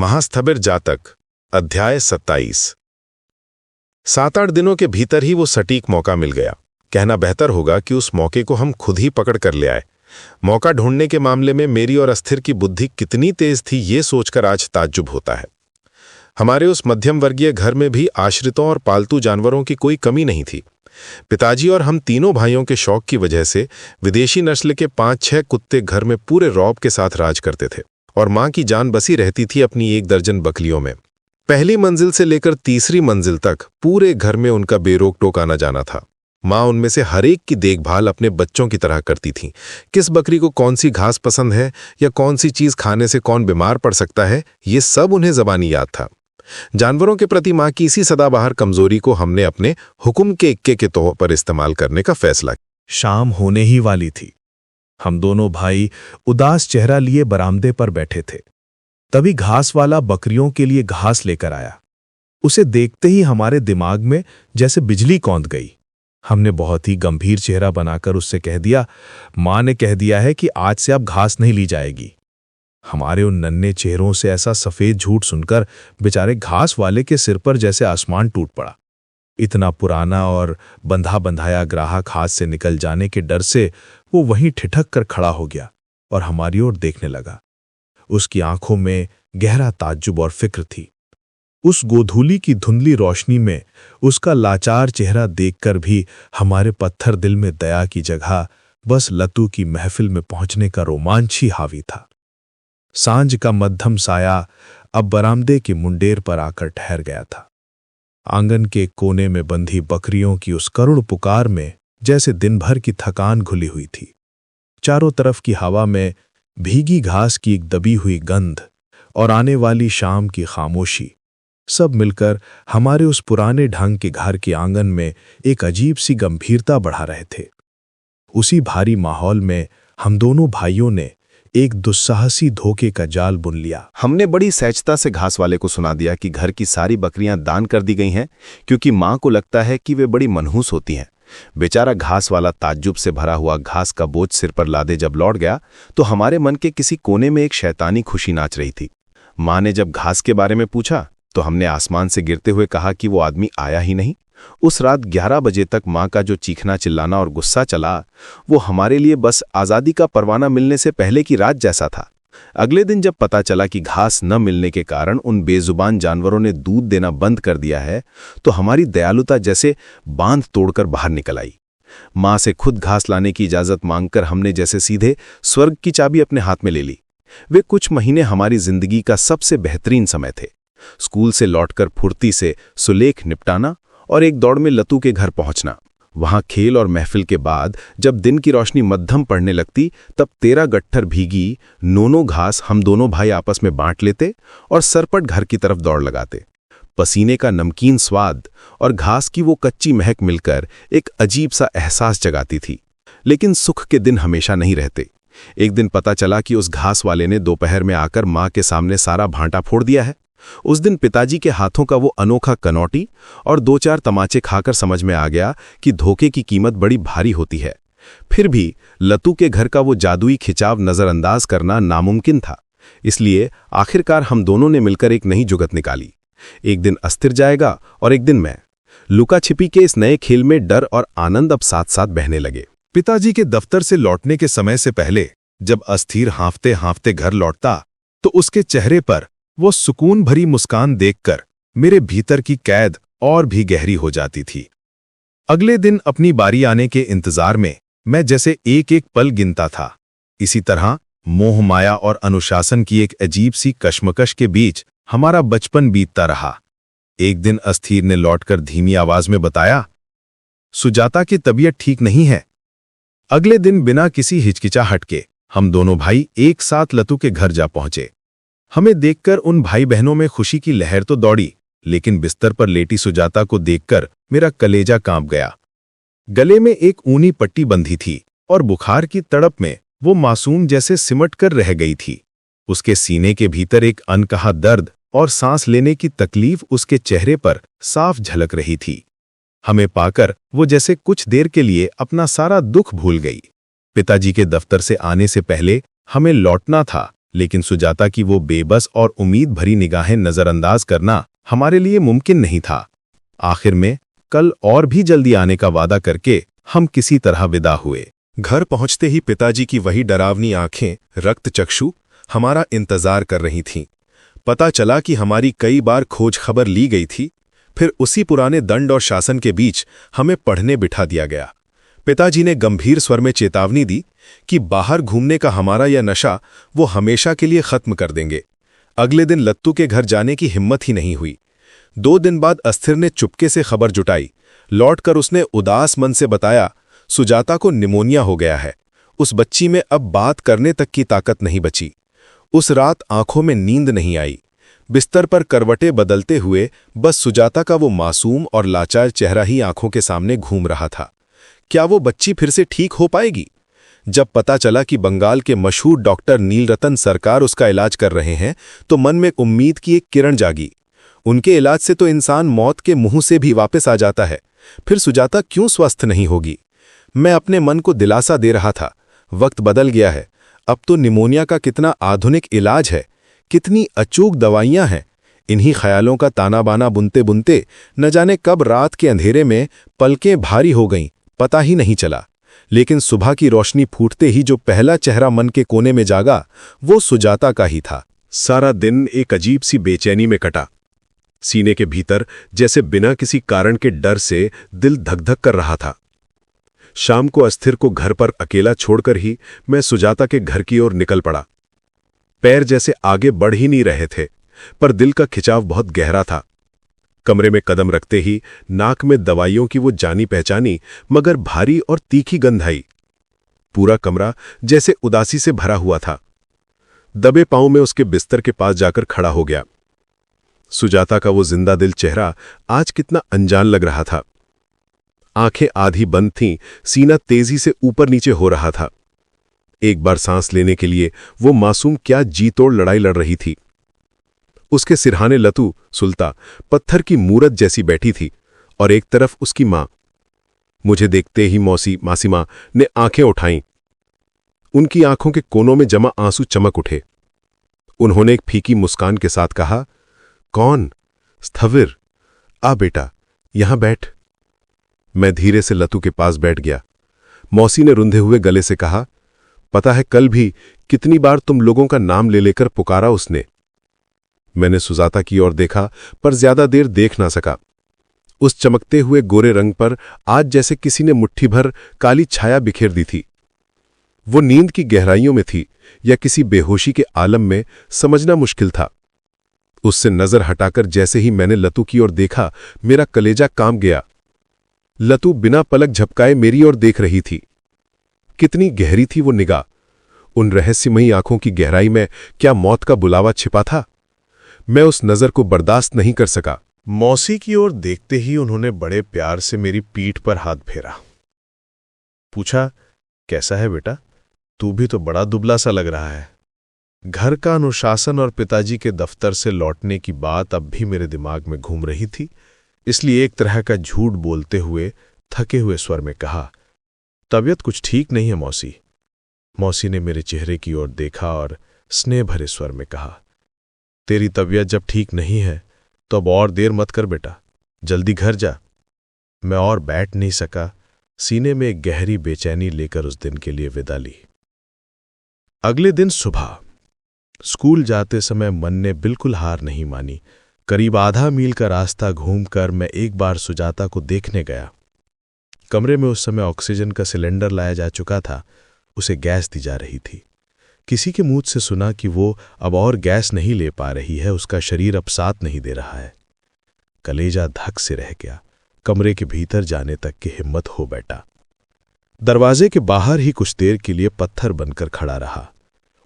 महास्थबिर जातक अध्याय 27। 7-8 दिनों के भीतर ही वो सटीक मौका मिल गया। कहना बेहतर होगा कि उस मौके को हम खुद ही पकड़ कर ले आए। मौका ढूंढने के मामले में मेरी और अस्थिर की बुद्धि कितनी तेज थी, ये सोचकर आज ताज्जुब होता है। हमारे उस मध्यम वर्गीय घर में भी आश्रितों और पालतू जानवरों की कोई कमी नहीं थी। पिताजी और हम तीनों भाइयों के शौक की वजह से विदेशी नस्ल के 5-6 कुत्ते घर में पूरे रौब के साथ राज करते थे और माँ की जान बसी रहती थी अपनी 1 दर्जन बकलियों में। पहली मंजिल से लेकर तीसरी मंजिल तक पूरे घर में उनका बेरोक टोक आना जाना था। माँ उनमें से हर एक की देखभाल अपने बच्चों की तरह करती थीं। किस बकरी को कौन सी घास पसंद है या कौन सी चीज खाने से कौन बीमार पड़ सकता है, ये सब उन्हें ज़बानी याद था। जानवरों के प्रति माँ की इसी सदाबहार कमजोरी को हमने अपने हुक्म के इक्के के तौर पर इस्तेमाल करने का फैसला किया। शाम होने ही वाली थी। हम दोनों भाई उदास चेहरा लिए बरामदे पर बैठे थे। तभी घास वाला बकरियों के लिए घास लेकर आया। उसे देखते ही हमारे दिमाग में जैसे बिजली कौंध गई। हमने बहुत ही गंभीर चेहरा बनाकर उससे कह दिया, माँ ने कह दिया है कि आज से अब घास नहीं ली जाएगी। हमारे उन नन्हे चेहरों से ऐसा सफेद झूठ सुनकर बेचारे घास वाले के सिर पर जैसे आसमान टूट पड़ा। इतना पुराना और बंधा बंधाया ग्राहक हाथ से निकल जाने के डर से वो वहीं ठिठक कर खड़ा हो गया और हमारी ओर देखने लगा। उसकी आंखों में गहरा ताज्जुब और फिक्र थी। उस गोधूली की धुंधली रोशनी में उसका लाचार चेहरा देखकर भी हमारे पत्थर दिल में दया की जगह बस लतू की महफिल में पहुंचने का रोमांच ही हावी था। सांझ का मध्यम साया अब बरामदे की मुंडेर पर आकर ठहर गया था। आंगन के कोने में बंधी बकरियों की उस करुण पुकार में जैसे दिन भर की थकान घुली हुई थी। चारों तरफ की हवा में भीगी घास की एक दबी हुई गंध और आने वाली शाम की खामोशी, सब मिलकर हमारे उस पुराने ढंग के घर के आंगन में एक अजीब सी गंभीरता बढ़ा रहे थे। उसी भारी माहौल में हम दोनों भाइयों ने एक दुस्साहसी धोखे का जाल बुन लिया। हमने बड़ी सहजता से घास वाले को सुना दिया कि घर की सारी बकरियां दान कर दी गई हैं, क्योंकि मां को लगता है कि वे बड़ी मनहूस होती हैं। बेचारा घास वाला ताज्जुब से भरा हुआ घास का बोझ सिर पर लादे जब लौट गया तो हमारे मन के किसी कोने में एक शैतानी खुशी नाच रही थी। मां ने जब घास के बारे में पूछा तो हमने आसमान से गिरते हुए कहा कि वो आदमी आया ही नहीं। उस रात 11 बजे तक मां का जो चीखना चिल्लाना और गुस्सा चला, वो हमारे लिए बस आज़ादी का परवाना मिलने से पहले की रात जैसा था। अगले दिन जब पता चला कि घास न मिलने के कारण उन बेजुबान जानवरों ने दूध देना बंद कर दिया है, तो हमारी दयालुता जैसे बांध तोड़कर बाहर निकल आई। मां से खुद घास लाने की इजाजत मांगकर हमने जैसे सीधे स्वर्ग की चाबी अपने हाथ में ले ली। वे कुछ महीने हमारी जिंदगी का सबसे बेहतरीन समय थे। स्कूल से लौटकर फुर्ती से सुलेख निपटाना और एक दौड़ में लतू के घर पहुंचना। वहां खेल और महफिल के बाद जब दिन की रोशनी मध्यम पड़ने लगती, तब 13 गट्ठर भीगी नोनो घास हम दोनों भाई आपस में बांट लेते और सरपट घर की तरफ दौड़ लगाते। पसीने का नमकीन स्वाद और घास की वो कच्ची महक मिलकर एक अजीब सा एहसास जगाती थी। लेकिन सुख के दिन हमेशा नहीं रहते। एक दिन पता चला कि उस घास वाले ने दोपहर में आकर मां के सामने सारा भांटा फोड़ दिया है। उस दिन पिताजी के हाथों का वो अनोखा कनौटी और 2-4 तमाचे खाकर समझ में आ गया कि धोखे की कीमत बड़ी भारी होती है। फिर भी लतू के घर का वो जादुई खिंचाव नजरअंदाज करना नामुमकिन था। इसलिए आखिरकार हम दोनों ने मिलकर एक नई जुगत निकाली। एक दिन अस्थिर जाएगा और एक दिन मैं। लुका छिपी के इस नए खेल में डर और आनंद अब साथ साथ बहने लगे। पिताजी के दफ्तर से लौटने के समय से पहले जब अस्थिर हांफते हांफते घर लौटता तो उसके चेहरे पर वो सुकून भरी मुस्कान देखकर मेरे भीतर की कैद और भी गहरी हो जाती थी। अगले दिन अपनी बारी आने के इंतजार में मैं जैसे एक एक पल गिनता था। इसी तरह मोह माया और अनुशासन की एक अजीब सी कश्मकश के बीच हमारा बचपन बीतता रहा। एक दिन अस्थिर ने लौटकर धीमी आवाज में बताया, सुजाता की तबीयत ठीक नहीं है। अगले दिन बिना किसी हिचकिचाहट के हम दोनों भाई एक साथ लतू के घर जा पहुंचे। हमें देखकर उन भाई बहनों में खुशी की लहर तो दौड़ी, लेकिन बिस्तर पर लेटी सुजाता को देखकर मेरा कलेजा कांप गया। गले में एक ऊनी पट्टी बंधी थी और बुखार की तड़प में वो मासूम जैसे सिमट कर रह गई थी। उसके सीने के भीतर एक अनकहा दर्द और सांस लेने की तकलीफ उसके चेहरे पर साफ झलक रही थी। हमें पाकर वो जैसे कुछ देर के लिए अपना सारा दुख भूल गई। पिताजी के दफ्तर से आने से पहले हमें लौटना था, लेकिन सुजाता की वो बेबस और उम्मीद भरी निगाहें नजरअंदाज करना हमारे लिए मुमकिन नहीं था। आखिर में कल और भी जल्दी आने का वादा करके हम किसी तरह विदा हुए। घर पहुंचते ही पिताजी की वही डरावनी आंखें रक्तचक्षु हमारा इंतजार कर रही थीं। पता चला कि हमारी कई बार खोज खबर ली गई थी, फिर उसी पुराने दंड और शासन के बीच हमें पढ़ने बिठा दिया गया। पिताजी ने गंभीर स्वर में चेतावनी दी कि बाहर घूमने का हमारा यह नशा वो हमेशा के लिए खत्म कर देंगे। अगले दिन लत्तू के घर जाने की हिम्मत ही नहीं हुई। 2 दिन बाद अस्थिर ने चुपके से खबर जुटाई। लौटकर उसने उदास मन से बताया, सुजाता को निमोनिया हो गया है। उस बच्ची में अब बात करने तक की ताकत नहीं बची। उस रात आंखों में नींद नहीं आई। बिस्तर पर करवटें बदलते हुए बस सुजाता का वो मासूम और लाचार चेहरा ही आंखों के सामने घूम रहा था। क्या वो बच्ची फिर से ठीक हो पाएगी? जब पता चला कि बंगाल के मशहूर डॉक्टर नीलरतन सरकार उसका इलाज कर रहे हैं, तो मन में उम्मीद की एक किरण जागी। उनके इलाज से तो इंसान मौत के मुंह से भी वापस आ जाता है, फिर सुजाता क्यों स्वस्थ नहीं होगी? मैं अपने मन को दिलासा दे रहा था, वक्त बदल गया है। अब तो निमोनिया का कितना आधुनिक इलाज है, कितनी अचूक दवाइयां हैं। इन्हीं ख्यालों का ताना बाना बुनते बुनते न जाने कब रात के अंधेरे में पलकें भारी हो गईं, पता ही नहीं चला। लेकिन सुबह की रोशनी फूटते ही जो पहला चेहरा मन के कोने में जागा, वो सुजाता का ही था। सारा दिन एक अजीब सी बेचैनी में कटा। सीने के भीतर जैसे बिना किसी कारण के डर से दिल धक-धक कर रहा था। शाम को अस्थिर को घर पर अकेला छोड़कर ही मैं सुजाता के घर की ओर निकल पड़ा। पैर जैसे आगे बढ़ ही नहीं रहे थे, पर दिल का खिंचाव बहुत गहरा था। कमरे में कदम रखते ही नाक में दवाइयों की वो जानी पहचानी मगर भारी और तीखी गंध आई। पूरा कमरा जैसे उदासी से भरा हुआ था। दबे पांव में उसके बिस्तर के पास जाकर खड़ा हो गया। सुजाता का वो जिंदा दिल चेहरा आज कितना अनजान लग रहा था। आंखें आधी बंद थीं, सीना तेजी से ऊपर नीचे हो रहा था। एक बार सांस लेने के लिए वो मासूम क्या जी तोड़ लड़ाई लड़ रही थी। उसके सिरहाने लतू सुल्ता पत्थर की मूरत जैसी बैठी थी और एक तरफ उसकी मां। मुझे देखते ही मासीमा ने आंखें उठाईं। उनकी आंखों के कोनों में जमा आंसू चमक उठे। उन्होंने एक फीकी मुस्कान के साथ कहा, कौन? स्थविर, आ बेटा, यहां बैठ। मैं धीरे से लतू के पास बैठ गया। मौसी ने रुंधे हुए गले से कहा, पता है कल भी कितनी बार तुम लोगों का नाम ले लेकर पुकारा उसने। मैंने सुजाता की ओर देखा, पर ज्यादा देर देख ना सका। उस चमकते हुए गोरे रंग पर आज जैसे किसी ने मुट्ठी भर काली छाया बिखेर दी थी। वो नींद की गहराइयों में थी या किसी बेहोशी के आलम में, समझना मुश्किल था। उससे नजर हटाकर जैसे ही मैंने लतू की ओर देखा, मेरा कलेजा कांप गया। लतू बिना पलक झपकाए मेरी ओर देख रही थी। कितनी गहरी थी वो निगाह। उन रहस्यमयी आंखों की गहराई में क्या मौत का बुलावा छिपा था? मैं उस नजर को बर्दाश्त नहीं कर सका। मौसी की ओर देखते ही उन्होंने बड़े प्यार से मेरी पीठ पर हाथ फेरा। पूछा, कैसा है बेटा? तू भी तो बड़ा दुबला सा लग रहा है। घर का अनुशासन और पिताजी के दफ्तर से लौटने की बात अब भी मेरे दिमाग में घूम रही थी, इसलिए एक तरह का झूठ बोलते हुए थके हुए स्वर में कहा, तबीयत कुछ ठीक नहीं है मौसी। मौसी ने मेरे चेहरे की ओर देखा और स्नेह भरे स्वर में कहा, तेरी तबीयत जब ठीक नहीं है तो अब और देर मत कर बेटा, जल्दी घर जा। मैं और बैठ नहीं सका, सीने में एक गहरी बेचैनी लेकर उस दिन के लिए विदा ली। अगले दिन सुबह स्कूल जाते समय मन ने बिल्कुल हार नहीं मानी। करीब आधा मील का रास्ता घूमकर मैं एक बार सुजाता को देखने गया। कमरे में उस समय ऑक्सीजन का सिलेंडर लाया जा चुका था, उसे गैस दी जा रही थी। किसी के मुंह से सुना कि वो अब और गैस नहीं ले पा रही है, उसका शरीर अब साथ नहीं दे रहा है। कलेजा धक से रह गया। कमरे के भीतर जाने तक की हिम्मत हो बैठा। दरवाजे के बाहर ही कुछ देर के लिए पत्थर बनकर खड़ा रहा।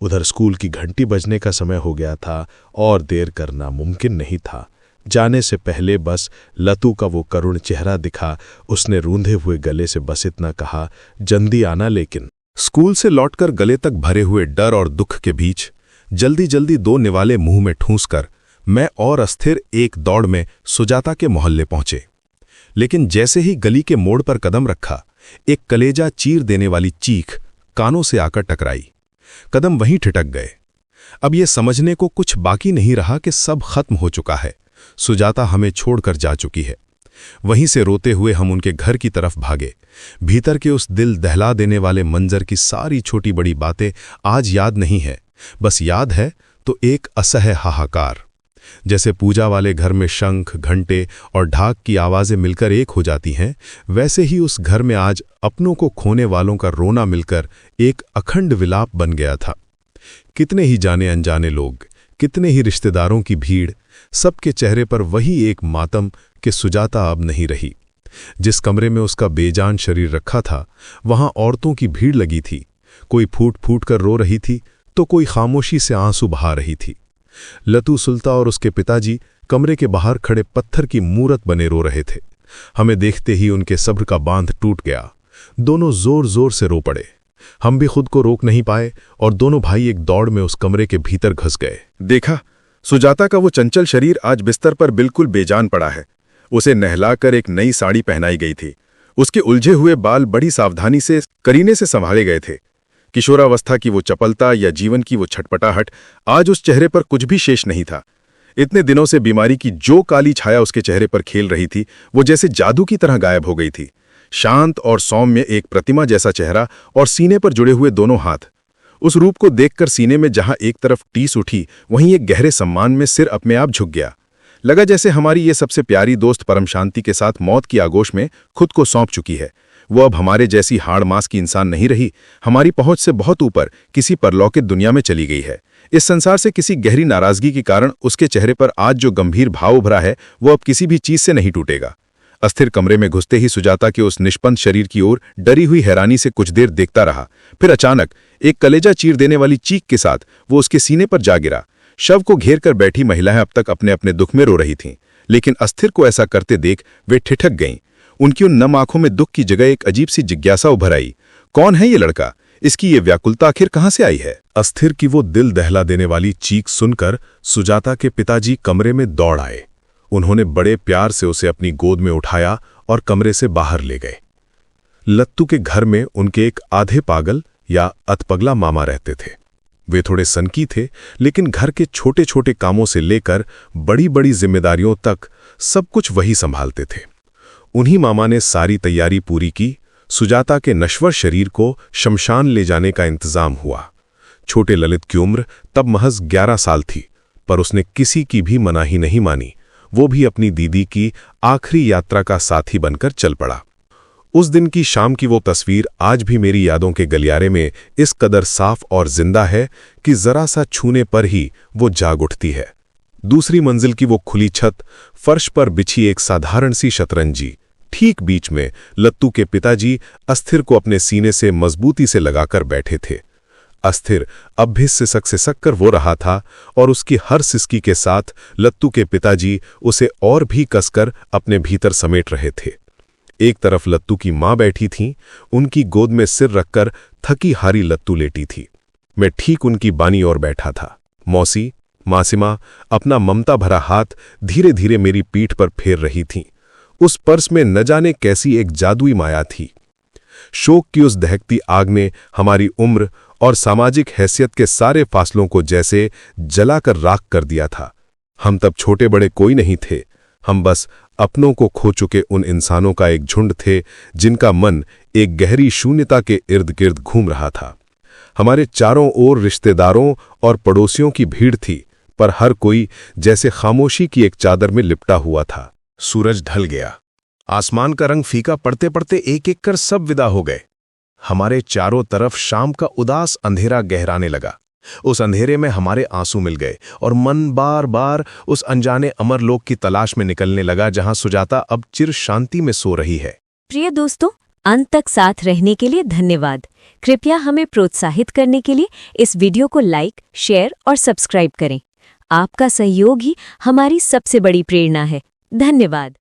उधर स्कूल की घंटी बजने का समय हो गया था और देर करना मुमकिन नहीं था। जाने से पहले बस लतू का वो करुण चेहरा दिखा। उसने रूंधे हुए गले से बस इतना कहा, जल्दी आना। लेकिन स्कूल से लौटकर गले तक भरे हुए डर और दुख के बीच जल्दी जल्दी 2 निवाले मुंह में ठूंसकर मैं और अस्थिर एक दौड़ में सुजाता के मोहल्ले पहुंचे। लेकिन जैसे ही गली के मोड़ पर कदम रखा, एक कलेजा चीर देने वाली चीख कानों से आकर टकराई। कदम वहीं ठिठक गए। अब ये समझने को कुछ बाकी नहीं रहा कि सब खत्म हो चुका है। सुजाता हमें छोड़कर जा चुकी है। वहीं से रोते हुए हम उनके घर की तरफ भागे। भीतर के उस दिल दहला देने वाले मंजर की सारी छोटी बड़ी बातें आज याद नहीं है, बस याद है तो एक असह्य हाहाकार। जैसे पूजा वाले घर में शंख, घंटे और ढाक की आवाज़ें मिलकर एक हो जाती हैं, वैसे ही उस घर में आज अपनों को खोने वालों का रोना मिलकर एक अखंड विलाप बन गया था। कितने ही जाने अनजाने लोग, कितने ही रिश्तेदारों की भीड़, सबके चेहरे पर वही एक मातम कि सुजाता अब नहीं रही। जिस कमरे में उसका बेजान शरीर रखा था, वहां औरतों की भीड़ लगी थी। कोई फूट फूट कर रो रही थी तो कोई खामोशी से आंसू बहा रही थी। लतू सुल्ता और उसके पिताजी कमरे के बाहर खड़े पत्थर की मूरत बने रो रहे थे। हमें देखते ही उनके सब्र का बांध टूट गया। दोनों जोर जोर से रो पड़े। हम भी खुद को रोक नहीं पाए और दोनों भाई एक दौड़ में उस कमरे के भीतर घुस गए। देखा, सुजाता का वो चंचल शरीर आज बिस्तर पर बिल्कुल बेजान पड़ा है। उसे नहलाकर एक नई साड़ी पहनाई गई थी। उसके उलझे हुए बाल बड़ी सावधानी से करीने से संभाले गए थे। किशोरावस्था की वो चपलता या जीवन की वो छटपटाहट आज उस चेहरे पर कुछ भी शेष नहीं था। इतने दिनों से बीमारी की जो काली छाया उसके चेहरे पर खेल रही थी, वो जैसे जादू की तरह गायब हो गई थी। शांत और सौम्य एक प्रतिमा जैसा चेहरा और सीने पर जुड़े हुए दोनों हाथ। उस रूप को देखकर सीने में जहां एक तरफ टीस उठी, वहीं एक गहरे सम्मान में सिर अपने आप झुक गया। लगा जैसे हमारी ये सबसे प्यारी दोस्त परम शांति के साथ मौत की आगोश में खुद को सौंप चुकी है। वो अब हमारे जैसी हाड़ मांस की इंसान नहीं रही, हमारी पहुंच से बहुत ऊपर किसी परलौकिक दुनिया में चली गई है। इस संसार से किसी गहरी नाराजगी के कारण उसके चेहरे पर आज जो गंभीर भाव उभरा है, वो अब किसी भी चीज से नहीं टूटेगा। अस्थिर कमरे में घुसते ही सुजाता के उस निष्पन्न शरीर की ओर डरी हुई हैरानी से कुछ देर देखता रहा। फिर अचानक एक कलेजा चीर देने वाली चीख के साथ वो उसके सीने पर जा गिरा। शव को घेर कर बैठी महिलाएं अब तक अपने अपने दुख में रो रही थीं, लेकिन अस्थिर को ऐसा करते देख वे ठिठक गईं। उनकी उन नम आंखों में दुख की जगह एक अजीब सी जिज्ञासा उभर आई। कौन है ये लड़का? इसकी ये व्याकुलता आखिर कहां से आई है? अस्थिर की वो दिल दहला देने वाली चीख सुनकर सुजाता के पिताजी कमरे में दौड़ आए। उन्होंने बड़े प्यार से उसे अपनी गोद में उठाया और कमरे से बाहर ले गए। लत्तू के घर में उनके एक आधे पागल या अधपगला मामा रहते थे। वे थोड़े सनकी थे, लेकिन घर के छोटे छोटे कामों से लेकर बड़ी बड़ी जिम्मेदारियों तक सब कुछ वही संभालते थे। उन्हीं मामा ने सारी तैयारी पूरी की। सुजाता के नश्वर शरीर को शमशान ले जाने का इंतजाम हुआ। छोटे ललित की उम्र तब महज 11 साल थी, पर उसने किसी की भी मनाही नहीं मानी। वो भी अपनी दीदी की आखिरी यात्रा का साथी बनकर चल पड़ा। उस दिन की शाम की वो तस्वीर आज भी मेरी यादों के गलियारे में इस कदर साफ और जिंदा है कि जरा सा छूने पर ही वो जाग उठती है। दूसरी मंजिल की वो खुली छत, फर्श पर बिछी एक साधारण सी शतरंजी, ठीक बीच में लत्तू के पिताजी अस्थिर को अपने सीने से मजबूती से लगाकर बैठे थे। अस्थिर अब भी सिसक कर वो रहा था और उसकी हर सिसकी के साथ लत्तू के पिताजी उसे और भी कसकर अपने भीतर समेट रहे थे। एक तरफ लत्तू की मां बैठी थीं, उनकी गोद में सिर रखकर थकी हारी लत्तू लेटी थी। मैं ठीक उनकी बानी ओर बैठा था। मौसी, मासिमा अपना ममता भरा हाथ धीरे धीरे मेरी पीठ पर फेर रही थीं। उस पर्स में न जाने कैसी एक जादुई माया थी। शोक की उस दहकती आग ने हमारी उम्र और सामाजिक हैसियत के सारे फासलों को जैसे जलाकर राख कर दिया था। हम तब छोटे बड़े कोई नहीं थे, हम बस अपनों को खो चुके उन इंसानों का एक झुंड थे जिनका मन एक गहरी शून्यता के इर्द गिर्द घूम रहा था। हमारे चारों ओर रिश्तेदारों और पड़ोसियों की भीड़ थी, पर हर कोई जैसे खामोशी की एक चादर में लिपटा हुआ था। सूरज ढल गया। आसमान का रंग फीका पड़ते पड़ते एक एक कर सब विदा हो गए। हमारे चारों तरफ शाम का उदास अंधेरा गहराने लगा। उस अंधेरे में हमारे आंसू मिल गए और मन बार बार उस अनजाने अमरलोक की तलाश में निकलने लगा जहां सुजाता अब चिर शांति में सो रही है। प्रिय दोस्तों, अंत तक साथ रहने के लिए धन्यवाद। कृपया हमें प्रोत्साहित करने के लिए इस वीडियो को लाइक, शेयर और सब्सक्राइब करें। आपका सहयोग ही हमारी सबसे बड़ी प्रेरणा है। धन्यवाद।